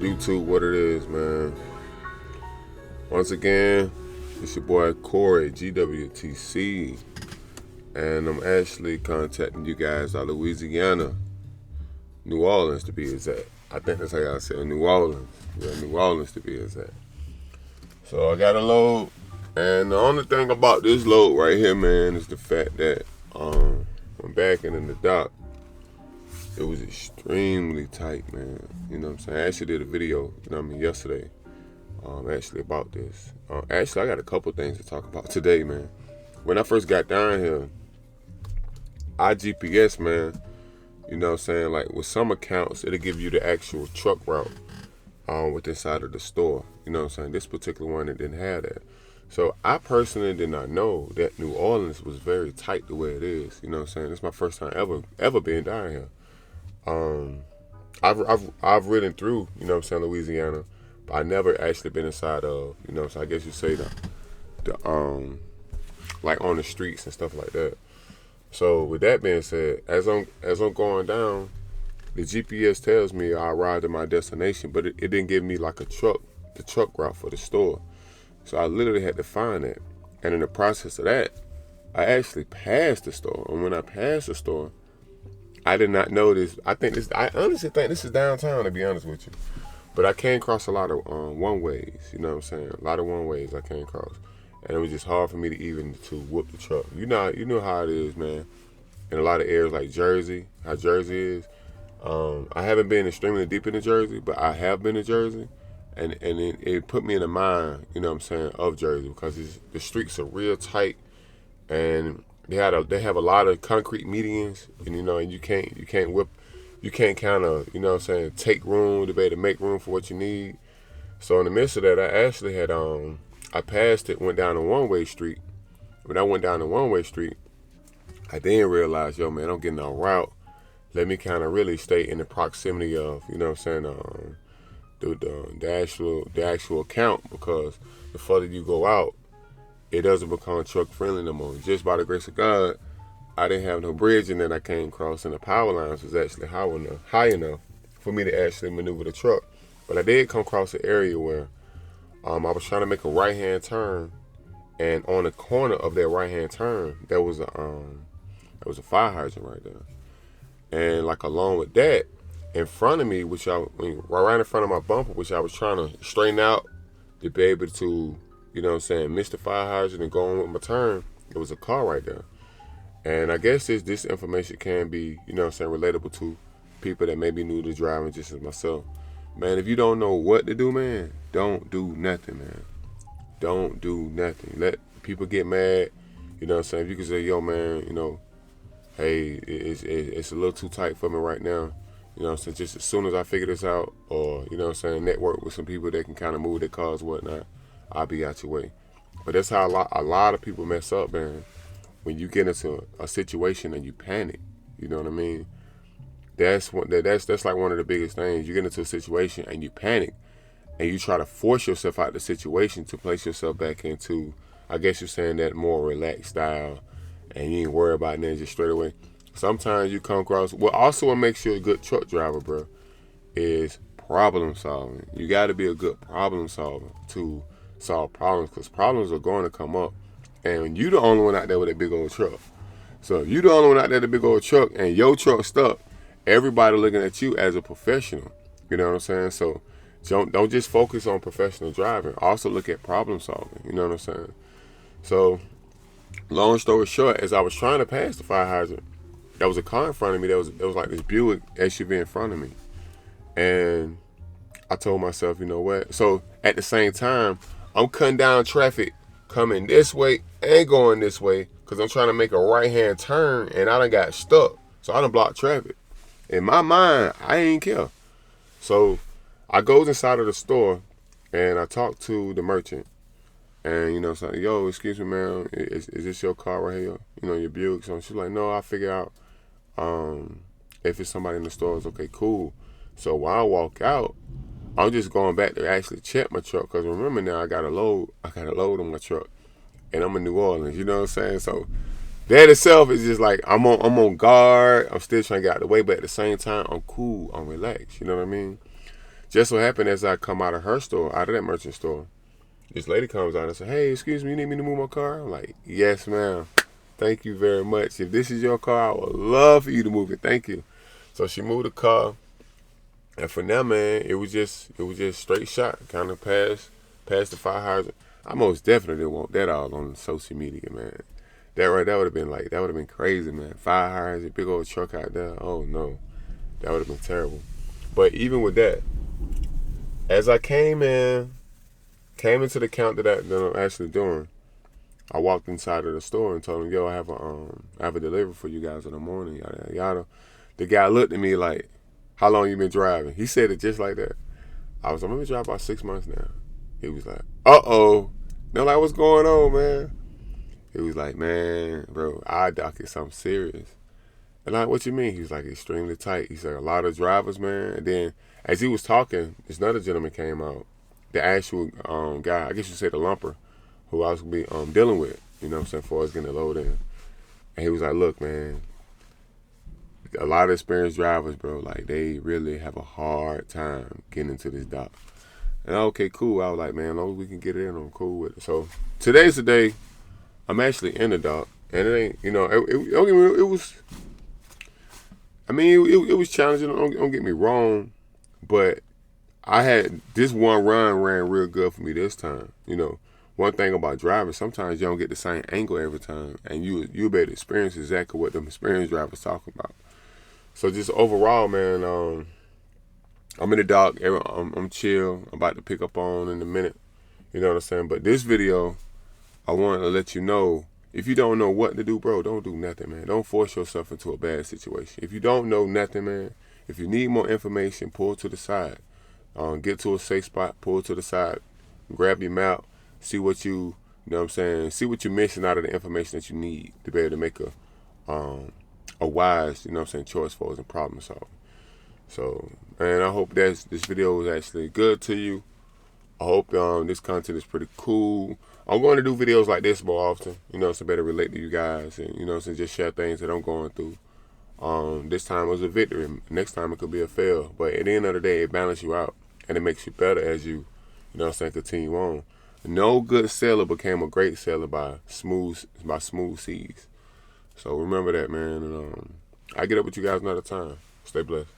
YouTube, what it is, man. Once again, it's your boy Corey, GWTC, and I'm actually contacting you guys out of Louisiana, New Orleans to be exact. I think that's how y'all say it, New Orleans. Yeah, New Orleans to be exact. So I got a load, and the only thing about this load right here, man, is the fact that when backing in the dock, it was extremely tight, man. You know what I'm saying? I actually did a video, yesterday, actually about this. Actually, I got a couple things to talk about today, man. When I first got down here, I GPS, man, you know what I'm saying? Like, with some accounts, it'll give you the actual truck route with inside of the store. You know what I'm saying? This particular one, it didn't have that. So I personally did not know that New Orleans was very tight the way it is. You know what I'm saying? It's my first time ever being down here. I've ridden through, you know what I'm saying, Louisiana, but I never actually been inside of, you know, so I guess you say the like on the streets and stuff like that. So with that being said, as I'm going down, the GPS tells me I arrived at my destination, but it didn't give me like the truck route for the store. So I literally had to find it. And in the process of that, I actually passed the store. And when I passed the store, I did not know this. I honestly think this is downtown, to be honest with you. But I came across a lot of one ways, you know what I'm saying? A lot of one ways I came across. And it was just hard for me to whoop the truck. You know how it is, man. In a lot of areas like Jersey, how Jersey is. I haven't been extremely deep into Jersey, but I have been to Jersey. And it put me in the mind, you know what I'm saying, of Jersey, because the streets are real tight, and they have a lot of concrete medians, and and you can't kind of, you know what I'm saying, take room to be able to make room for what you need. So in the midst of that, I actually had I passed it, went down a one-way street. When I went down a one-way street, I then realized, yo, man, I'm getting on route. Let me kind of really stay in the proximity of, you know what I'm saying, the actual account, because the further you go out, it doesn't become truck friendly no more. Just by the grace of God, I didn't have no bridge, and then I came across, and the power lines was actually high enough for me to actually maneuver the truck. But I did come across an area where I was trying to make a right hand turn, and on the corner of that right hand turn, there was a fire hydrant right there, and like along with that, in front of me, right in front of my bumper, which I was trying to straighten out to be able to, you know what I'm saying, miss the fire hydrant and go on with my turn, there was a car right there. And I guess this information can be, you know what I'm saying, relatable to people that may be new to driving, just as myself. Man, if you don't know what to do, man, don't do nothing, man. Don't do nothing. Let people get mad. You know what I'm saying? If you can say, yo, man, hey, it's a little too tight for me right now. You know what I'm saying? Just as soon as I figure this out, or, you know what I'm saying, network with some people that can kind of move their cars and whatnot, I'll be out your way. But that's how a lot of people mess up, man. When you get into a situation and you panic, you know what I mean? That's like one of the biggest things. You get into a situation and you panic, and you try to force yourself out of the situation to place yourself back into, I guess you're saying, that more relaxed style, and you ain't worry about it just straight away. Sometimes you come across, also what makes you a good truck driver, bro, is problem solving. You got to be a good problem solver to solve problems, because problems are going to come up, and you the only one out there with a big old truck. So if you the only one out there with a big old truck and your truck stuck, everybody looking at you as a professional. You know what I'm saying? So don't just focus on professional driving. Also look at problem solving. You know what I'm saying? So long story short, as I was trying to pass the fire hydrant, there was a car in front of me. There was like this Buick SUV in front of me, and I told myself, you know what? So at the same time, I'm cutting down traffic coming this way and going this way, because I'm trying to make a right hand turn, and I done got stuck. So I done blocked traffic. In my mind, I ain't care. So I goes inside of the store, and I talk to the merchant. And, it's like, yo, excuse me, man, is this your car right here? Your Buick. So she's like, no, I'll figure out if it's somebody in the store. It's okay, cool. So while I walk out, I'm just going back to actually check my truck, because remember now, I got a load on my truck, and I'm in New Orleans, you know what I'm saying? So that itself is just like, I'm on guard. I'm still trying to get out of the way, but at the same time, I'm cool, I'm relaxed, you know what I mean? Just so happened as I come out of her store, out of that merchant store, this lady comes out and says, "Hey, excuse me, you need me to move my car?" I'm like, "Yes, ma'am. Thank you very much. If this is your car, I would love for you to move it. Thank you." So she moved the car, and for now, man, it was just straight shot, kind of past the fire hydrant. I most definitely didn't want that all on social media, man. That would have been like, that would have been crazy, man. Fire hydrant, big old truck out there. Oh no, that would have been terrible. But even with that, as I came into the count that I'm actually doing, I walked inside of the store and told him, "Yo, I have a delivery for you guys in the morning." Yada yada yada. The guy looked at me like, "How long you been driving?" He said it just like that. I was like, "I'm gonna drive about 6 months now." He was like, "Uh-oh." And I'm like, "What's going on, man?" He was like, "Man, bro, I dock is something serious." And I'm like, "What you mean?" He was like, "Extremely tight." He said, "A lot of drivers, man." And then as he was talking, this another gentleman came out. The actual guy, I guess you say the lumper, who I was gonna be dealing with, you know what I'm saying, for us getting the load in. And he was like, "Look, man, a lot of experienced drivers, bro, like they really have a hard time getting into this dock." And okay, cool. I was like, "Man, as long as we can get it in, I'm cool with it." So today's the day I'm actually in the dock, and it ain't, you know, it was. I mean, it was challenging. Don't get me wrong, but I had this one run ran real good for me this time. You know, one thing about driving, sometimes you don't get the same angle every time, and you'll be able to experience exactly what them experienced drivers talking about. So just overall, man, I'm in the dock. I'm chill. I'm about to pick up on in a minute. You know what I'm saying? But this video, I want to let you know, if you don't know what to do, bro, don't do nothing, man. Don't force yourself into a bad situation. If you don't know nothing, man, if you need more information, pull to the side. Get to a safe spot, pull to the side, grab your map, see what you know what I'm saying, see what you're missing out of the information that you need to be able to make a wise, you know what I'm saying, choice for us and problem solving. So, man, I hope this video was actually good to you. I hope this content is pretty cool. I'm going to do videos like this more often, you know, so better relate to you guys and, you know, so just share things that I'm going through. This time was a victory. Next time it could be a fail. But at the end of the day, it balances you out and it makes you better as you know what I'm saying, continue on. No good sailor became a great sailor by smooth seas. So remember that, man. And I get up with you guys another time. Stay blessed.